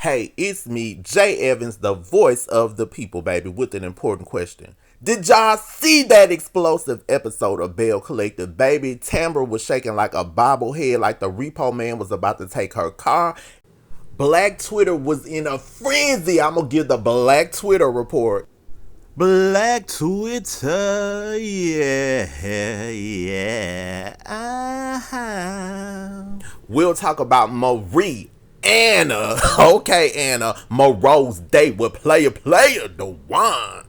Hey, it's me, Jay Evans, the voice of the people, baby, with an important question. Did y'all see that explosive episode of Belle Collective, baby? Tamra was shaking like a bobblehead, like the repo man was about to take her car. Black Twitter was in a frenzy. I'm gonna give the Black Twitter report. Black Twitter, yeah. We'll talk about Marie, Anna, okay, Anna, Moreau's date with player, Dewan.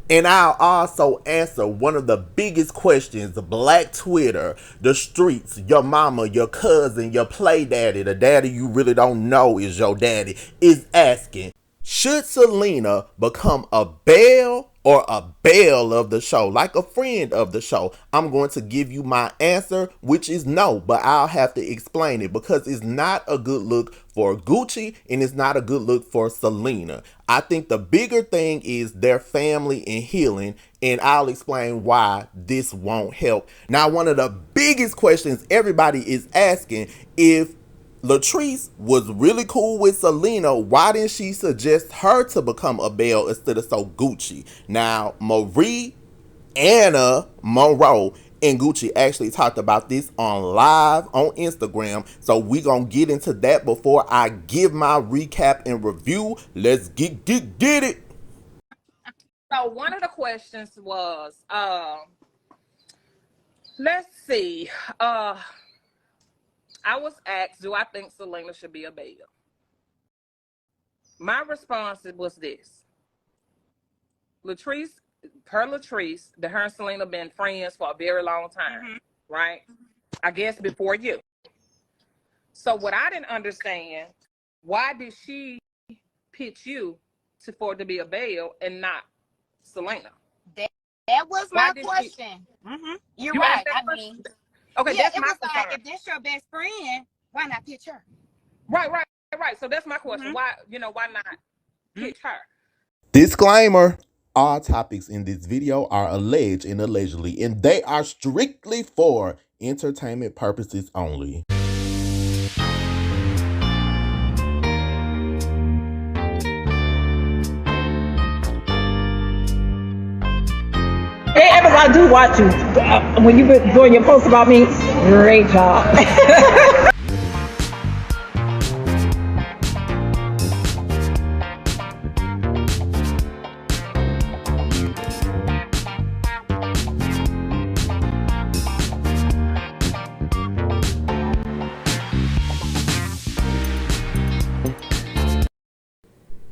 And I'll also answer one of the biggest questions Black Twitter, the streets, your mama, your cousin, your play daddy, the daddy you really don't know is your daddy, is asking. Should Selena become a Belle or a Belle of the show, like a friend of the show? I'm going to give you my answer, which is no, but I'll have to explain it because it's not a good look for Gucci and it's not a good look for Selena. I think the bigger thing is their family and healing, and I'll explain why this won't help. Now, one of the biggest questions everybody is asking, if Latrice was really cool with Selena, why didn't she suggest her to become a Belle instead of Sogucci? Now, Marie, Anna, Monroe, and Gucci actually talked about this on live on Instagram. So we gonna get into that before I give my recap and review. Let's get it. So one of the questions was, let's see. I was asked, do I think Selena should be a Belle? My response was this. Latrice, that her and Selena been friends for a very long time, right? I guess before you. So what I didn't understand, why did she pitch you for it to be a Belle and not Selena? That was my question. You're right. I mean, okay, yeah, that's my concern. Like, if that's your best friend, why not pitch her? Right. So that's my question. Why not pitch her? Disclaimer. All topics in this video are alleged and allegedly, and they are strictly for entertainment purposes only. Hey, Evans, I do watch you. When you were doing your post about me, great job.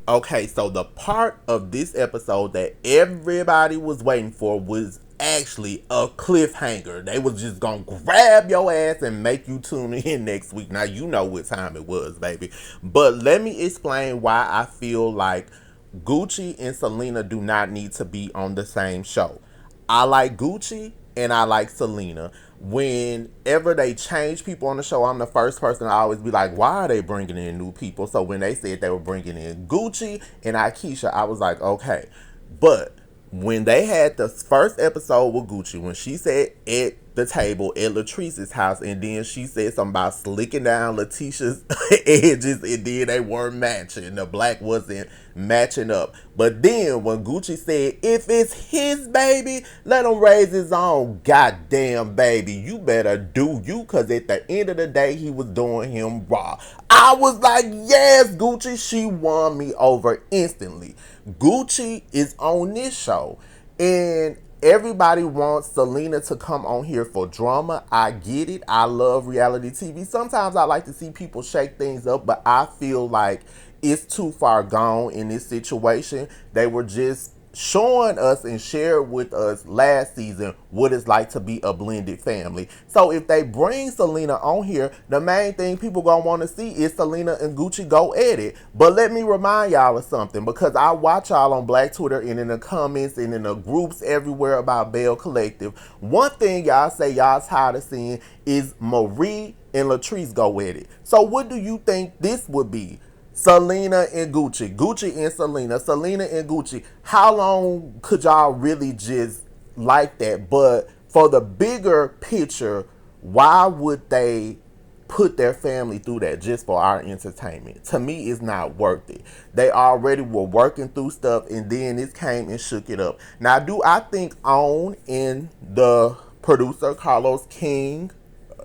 Okay, so the part of this episode that everybody was waiting for was actually a cliffhanger. They was just gonna grab your ass and make you tune in next week. Now you know what time it was, baby. But let me explain why I feel like Gucci and Selena do not need to be on the same show. I like Gucci and I like Selena. Whenever they change people on the show, I'm the first person to always be like, why are they bringing in new people? So when they said they were bringing in Gucci and Aikisha, I was like, okay. But when they had the first episode with Gucci, when she said at the table at Latrice's house, and then she said something about slicking down Letitia's edges, and then they weren't matching. The black wasn't matching up. But then when Gucci said, if it's his baby, let him raise his own goddamn baby. You better do you, because at the end of the day, he was doing him raw. I was like, yes, Gucci, she won me over instantly. Gucci is on this show, and everybody wants Selena to come on here for drama. I get it. I love reality TV. Sometimes I like to see people shake things up, but I feel like it's too far gone in this situation. They were just showing us and shared with us last season what it's like to be a blended family. So if they bring Selena on here, the main thing people gonna want to see is Selena and Gucci go at it. But let me remind y'all of something, because I watch y'all on Black Twitter and in the comments and in the groups everywhere about Belle Collective. One thing y'all say y'all tired of seeing is Marie and Latrice go at it. So what do you think this would be? Selena and Gucci, Gucci and Selena, Selena and Gucci. How long could y'all really just like that? But for the bigger picture, why would they put their family through that just for our entertainment. To me, it's not worth it. They already were working through stuff, and then this came and shook it up. Now, do I think OWN and the producer Carlos King,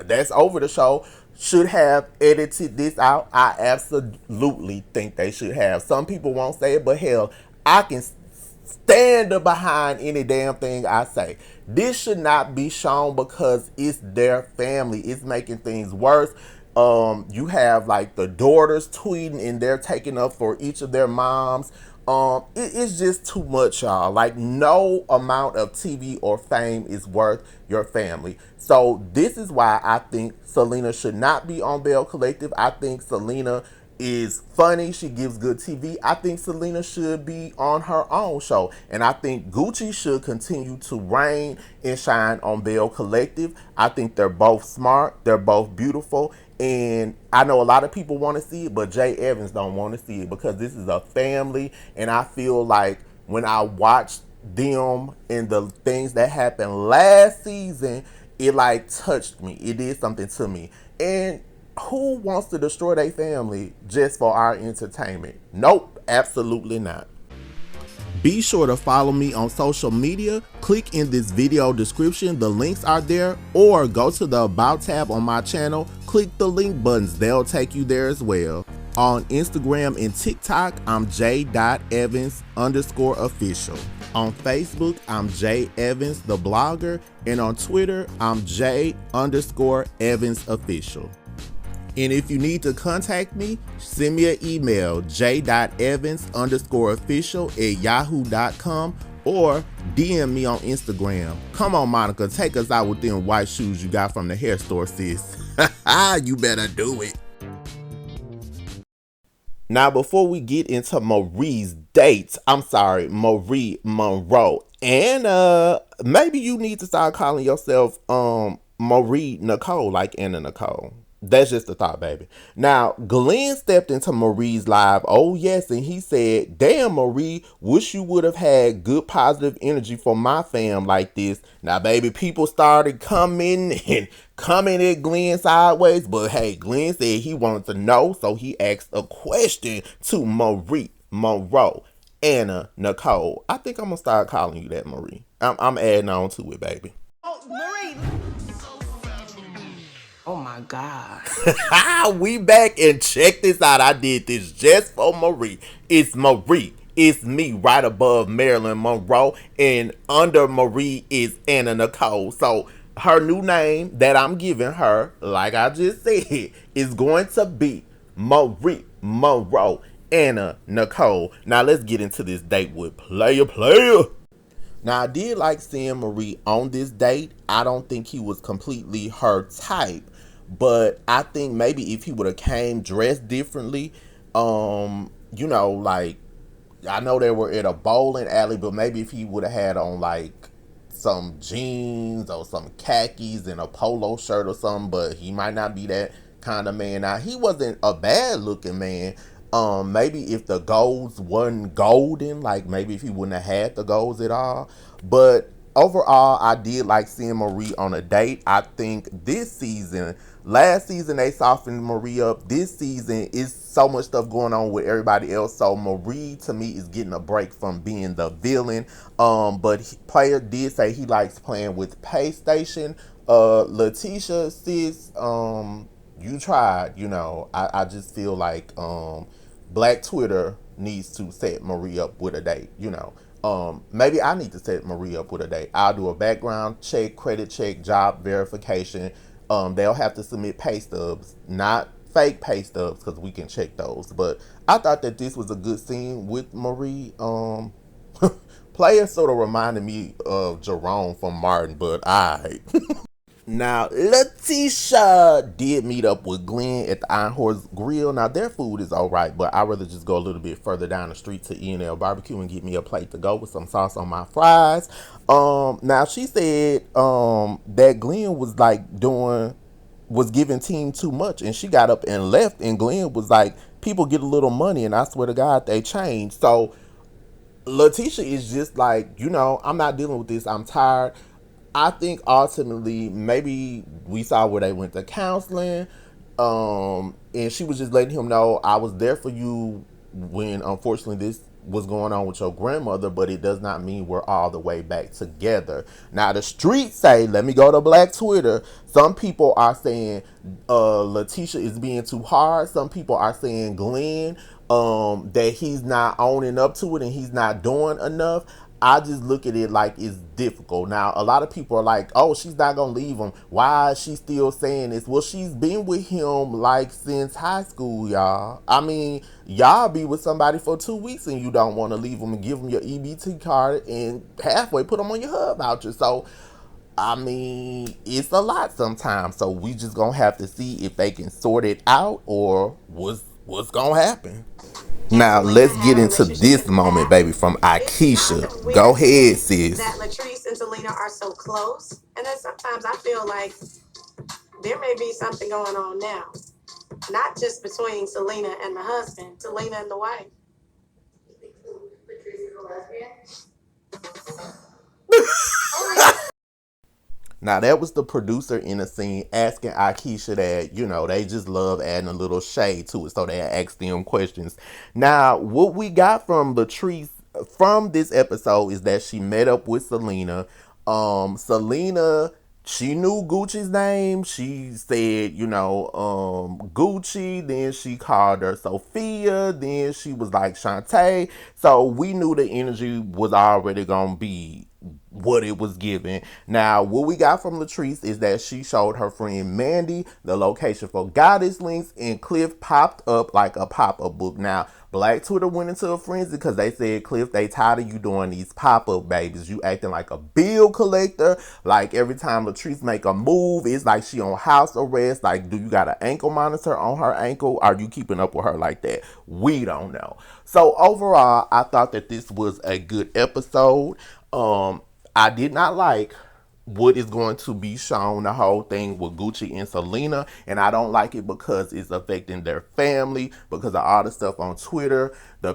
that's over the show, should have edited this out? I absolutely think they should have. Some people won't say it, but hell, I can stand behind any damn thing I say. This should not be shown because it's their family. It's making things worse. You have like the daughters tweeting and they're taking up for each of their moms. It's just too much, y'all. Like, no amount of TV or fame is worth your family. So this is why I think Selena should not be on Belle Collective. I think Selena is funny. She gives good TV. I think Selena should be on her own show. And I think Gucci should continue to reign and shine on Belle Collective. I think they're both smart. They're both beautiful. And I know a lot of people want to see it, but Jay Evans don't want to see it because this is a family. And I feel like when I watched them and the things that happened last season, it like touched me. It did something to me. And who wants to destroy their family just for our entertainment? Nope, absolutely not. Be sure to follow me on social media. Click in this video description. The links are there, or go to the About tab on my channel. Click the link buttons. They'll take you there as well. On Instagram and TikTok, I'm j.evans_official. On Facebook, I'm J Evans the blogger. And on Twitter, I'm j_Evans official. And if you need to contact me, send me an email, j.evans_official@yahoo.com, or DM me on Instagram. Come on, Monica, take us out with them white shoes you got from the hair store, sis. You better do it. Now, before we get into Marie's dates, Marie Monroe. And maybe you need to start calling yourself Marie Nicole, like Anna Nicole. That's just a thought, baby. Now, Glenn stepped into Marie's live. Oh, yes. And he said, damn, Marie, wish you would have had good positive energy for my fam like this. Now, baby, people started coming at Glenn sideways. But hey, Glenn said he wanted to know. So he asked a question to Marie Monroe, Anna Nicole. I think I'm going to start calling you that, Marie. I'm adding on to it, baby. Oh, Marie. Oh my God. We back, and check this out. I did this just for Marie. It's Marie. It's me right above Marilyn Monroe, and under Marie is Anna Nicole. So her new name that I'm giving her, like I just said, is going to be Marie Monroe Anna Nicole. Now let's get into this date with Player. Now, I did like seeing Marie on this date. I don't think he was completely her type, but I think maybe if he would have came dressed differently, like, I know they were at a bowling alley, but maybe if he would have had on like some jeans or some khakis and a polo shirt or something, but he might not be that kind of man. Now, he wasn't a bad looking man. Maybe if the golds wasn't golden, like maybe if he wouldn't have had the golds at all. But overall, I did like seeing Marie on a date. I think this season, last season they softened Marie up. This season is so much stuff going on with everybody else. So Marie, to me, is getting a break from being the villain. But Player did say he likes playing with PlayStation. Letitia, sis, you tried, I just feel like Black Twitter needs to set Marie up with a date, maybe I need to set Marie up with a date. I'll do a background check, credit check, job verification. They'll have to submit pay stubs, not fake pay stubs, because we can check those. But I thought that this was a good scene with Marie. Player sort of reminded me of Jerome from Martin, but alright. Now, Letitia did meet up with Glenn at the Iron Horse Grill. Now, their food is alright, but I'd rather just go a little bit further down the street to E&L Barbecue and get me a plate to go with some sauce on my fries. Now, she said that Glenn was was giving team too much, and she got up and left, and Glenn was like, people get a little money, and I swear to God, they change. So, Letitia is just like, I'm not dealing with this. I'm tired. I think ultimately, maybe we saw where they went to counseling. And she was just letting him know, I was there for you when unfortunately this was going on with your grandmother, but it does not mean we're all the way back together. Now the streets say, let me go to Black Twitter. Some people are saying Letitia is being too hard. Some people are saying Glenn, that he's not owning up to it and he's not doing enough. I just look at it like it's difficult. Now, a lot of people are like, oh, she's not going to leave him. Why is she still saying this? Well, she's been with him like since high school, y'all. I mean, y'all be with somebody for 2 weeks and you don't want to leave them and give them your EBT card and halfway put them on your hub voucher. So, I mean, it's a lot sometimes. So, we just going to have to see if they can sort it out or what's going to happen. Now let's get into this moment, baby, from Aikisha. Go ahead, sis. That Latrice and Selena are so close, and then sometimes I feel like there may be something going on now, not just between Selena and the husband, Selena and the wife. Latrice is a lesbian. Now that was the producer in the scene asking Aikisha that, they just love adding a little shade to it, so they asked them questions. Now, what we got from Latrice from this episode is that she met up with Selena. Selena, she knew Gucci's name. She said, Gucci. Then she called her Sophia. Then she was like Shantae. So we knew the energy was already gonna be what it was given. Now, what we got from Latrice is that she showed her friend Mandy the location for Goddess Links, and Cliff popped up like a pop-up book. Now, Black Twitter went into a frenzy because they said, Cliff, they tired of you doing these pop-up babies. You acting like a bill collector. Like every time Latrice make a move, it's like she on house arrest. Like, do you got an ankle monitor on her ankle? Are you keeping up with her like that? We don't know. So overall, I thought that this was a good episode. I did not like what is going to be shown, the whole thing with Gucci and Selena, and I don't like it because it's affecting their family, because of all the stuff on Twitter. The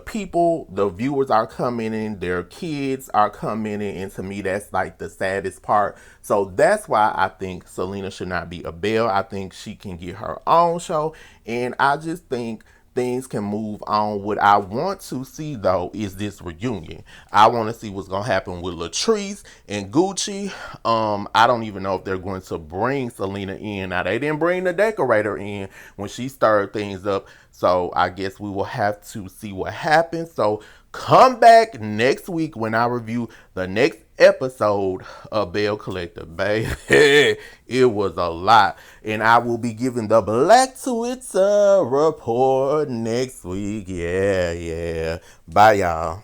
viewers are coming in, their kids are coming in, and to me that's like the saddest part. So that's why I think Selena should not be a Belle. I think she can get her own show, and I just think things can move on. What I want to see though is this reunion. I want to see what's gonna happen with Latrice and Gucci. I don't even know if they're going to bring Selena in. Now they didn't bring the decorator in when she stirred things up, so I guess we will have to see what happens. So come back next week when I review the next episode of Belle Collective, baby. It was a lot. And I will be giving the Black Twitter report next week. Yeah. Bye, y'all.